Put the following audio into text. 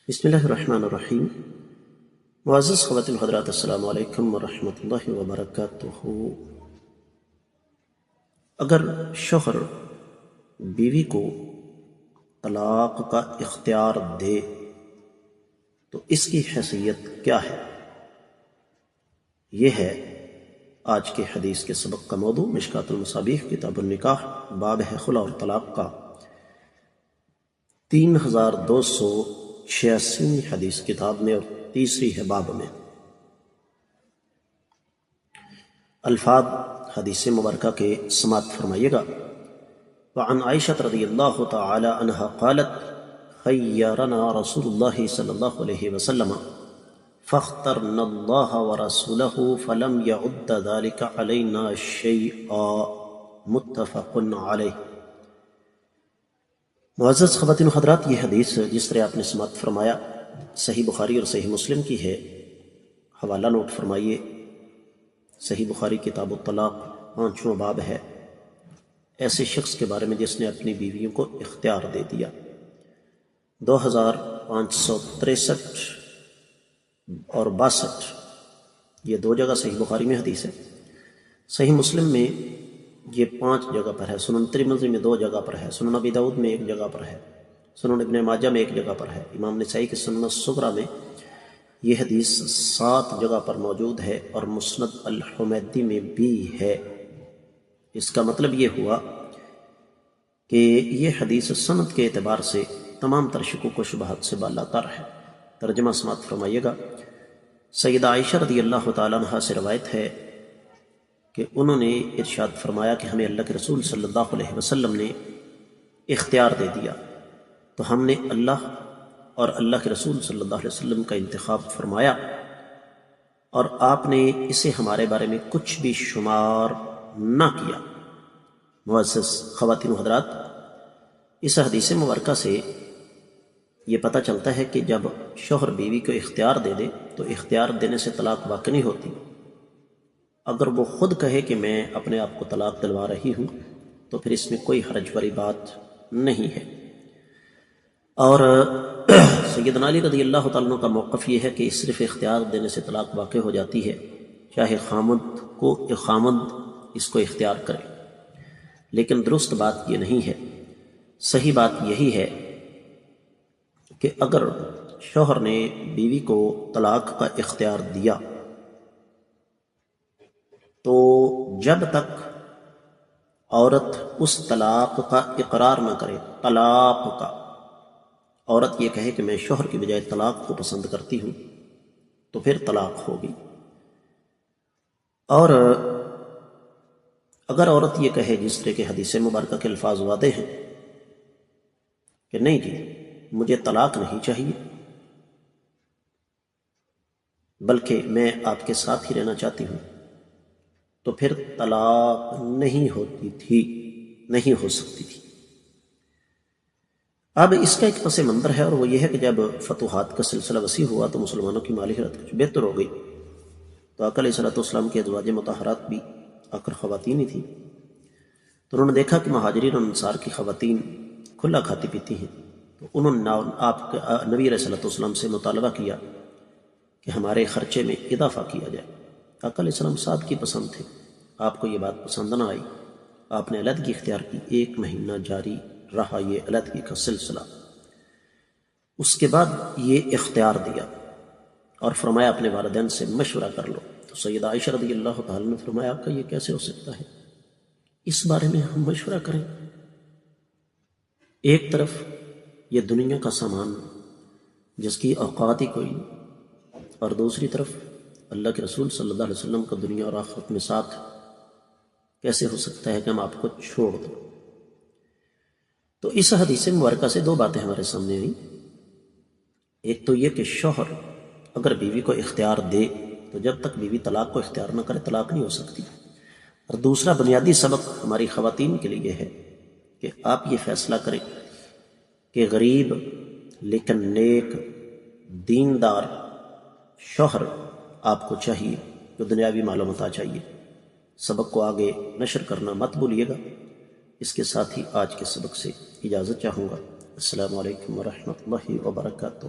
بسم اللہ الرحمن الرحیم۔ معزز خواتین حضرات، السلام علیکم ورحمۃ اللہ وبرکاتہ۔ اگر شوہر بیوی کو طلاق کا اختیار دے تو اس کی حیثیت کیا ہے؟ یہ ہے آج کے حدیث کے سبق کا موضوع۔ مشکات المصابیح کتاب النکاح، باب ہے خلع اور طلاق کا، 3286 حدیث کتاب میں، اور تیسری ہے باب میں۔ الفاظ حدیث مبارکہ کے سماعت فرمائیے گا۔ وعن عائشہ رضی اللہ تعالی عنہا قالت خیرنا رسول اللہ صلی اللہ علیہ وسلم فاخترنا اللہ ورسولہ فلم يعد ذلك علینا شیئا، متفق علیہ۔ معزز خواتین و حضرات، یہ حدیث جس طرح آپ نے سماعت فرمایا صحیح بخاری اور صحیح مسلم کی ہے۔ حوالہ نوٹ فرمائیے، صحیح بخاری کتاب الطلاق 5واں باب ہے، ایسے شخص کے بارے میں جس نے اپنی بیویوں کو اختیار دے دیا۔ 2563 اور 62 یہ دو جگہ صحیح بخاری میں حدیث ہے۔ صحیح مسلم میں یہ 5 جگہ پر ہے، سنن ترمذی میں 2 جگہ پر ہے، سنن ابی داؤد میں 1 جگہ پر ہے، سنن ابن ماجہ میں 1 جگہ پر ہے، امام نسائی کی سنن الصغریٰ میں یہ حدیث 7 جگہ پر موجود ہے، اور مسند الحمیدی میں بھی ہے۔ اس کا مطلب یہ ہوا کہ یہ حدیث سند کے اعتبار سے تمام تر شکوک و شبہات سے بالا تر ہے۔ ترجمہ سماعت فرمائیے گا۔ سیدہ عائشہ رضی اللہ تعالیٰ عنہ سے روایت ہے کہ انہوں نے ارشاد فرمایا کہ ہمیں اللہ کے رسول صلی اللہ علیہ وسلم نے اختیار دے دیا، تو ہم نے اللہ اور اللہ کے رسول صلی اللہ علیہ وسلم کا انتخاب فرمایا، اور آپ نے اسے ہمارے بارے میں کچھ بھی شمار نہ کیا۔ معزز خواتین و حضرات، اس حدیث مبارکہ سے یہ پتہ چلتا ہے کہ جب شوہر بیوی کو اختیار دے دے تو اختیار دینے سے طلاق واقع نہیں ہوتی۔ اگر وہ خود کہے کہ میں اپنے آپ کو طلاق دلوا رہی ہوں تو پھر اس میں کوئی حرج والی بات نہیں ہے۔ اور سیدنا علی رضی اللہ تعالیٰ عنہ کا موقف یہ ہے کہ صرف اختیار دینے سے طلاق واقع ہو جاتی ہے، چاہے خامند اس کو اختیار کرے، لیکن درست بات یہ نہیں ہے۔ صحیح بات یہی ہے کہ اگر شوہر نے بیوی کو طلاق کا اختیار دیا تو جب تک عورت اس طلاق کا اقرار نہ کرے، طلاق کا، عورت یہ کہے کہ میں شوہر کی بجائے طلاق کو پسند کرتی ہوں، تو پھر طلاق ہوگی۔ اور اگر عورت یہ کہے، جس طرح کے حدیث مبارکہ کے الفاظ واضح ہیں کہ نہیں جی مجھے طلاق نہیں چاہیے، بلکہ میں آپ کے ساتھ ہی رہنا چاہتی ہوں، تو پھر طلاق نہیں ہوتی تھی، نہیں ہو سکتی تھی۔ اب اس کا ایک پس منظر ہے، اور وہ یہ ہے کہ جب فتوحات کا سلسلہ وسیع ہوا تو مسلمانوں کی مالی حالت کچھ بہتر ہو گئی، تو آقا علیہ السلام کی ازواج مطہرات بھی آخر خواتین ہی تھیں، تو انہوں نے دیکھا کہ مہاجرین اور انصار کی خواتین کھلا کھاتی پیتی ہیں، تو انہوں نے نبی علیہ السلام سے مطالبہ کیا کہ ہمارے خرچے میں اضافہ کیا جائے۔ آقا علیہ السلام سادگی پسند تھے، آپ کو یہ بات پسند نہ آئی، آپ نے علیحدگی اختیار کی۔ 1 مہینہ جاری رہا یہ علیحدگی کا سلسلہ۔ اس کے بعد یہ اختیار دیا اور فرمایا اپنے والدین سے مشورہ کر لو۔ تو سیدہ عائشہ رضی اللہ تعالیٰ نے فرمایا آپ کا یہ کیسے ہو سکتا ہے، اس بارے میں ہم مشورہ کریں؟ ایک طرف یہ دنیا کا سامان جس کی اوقات ہی کوئی، اور دوسری طرف اللہ کے رسول صلی اللہ علیہ وسلم کا دنیا اور آخرت میں ساتھ، کیسے ہو سکتا ہے کہ ہم آپ کو چھوڑ دیں؟ تو اس حدیث مبارکہ سے 2 باتیں ہمارے سامنے آئیں۔ ایک تو یہ کہ شوہر اگر بیوی کو اختیار دے تو جب تک بیوی طلاق کو اختیار نہ کرے طلاق نہیں ہو سکتی۔ اور دوسرا بنیادی سبق ہماری خواتین کے لیے ہے کہ آپ یہ فیصلہ کریں کہ غریب لیکن نیک دیندار شوہر آپ کو چاہیے، جو دنیاوی معلومات چاہیے۔ سبق کو آگے نشر کرنا مت بھولیے گا۔ اس کے ساتھ ہی آج کے سبق سے اجازت چاہوں گا۔ السلام علیکم ورحمۃ اللہ وبرکاتہ۔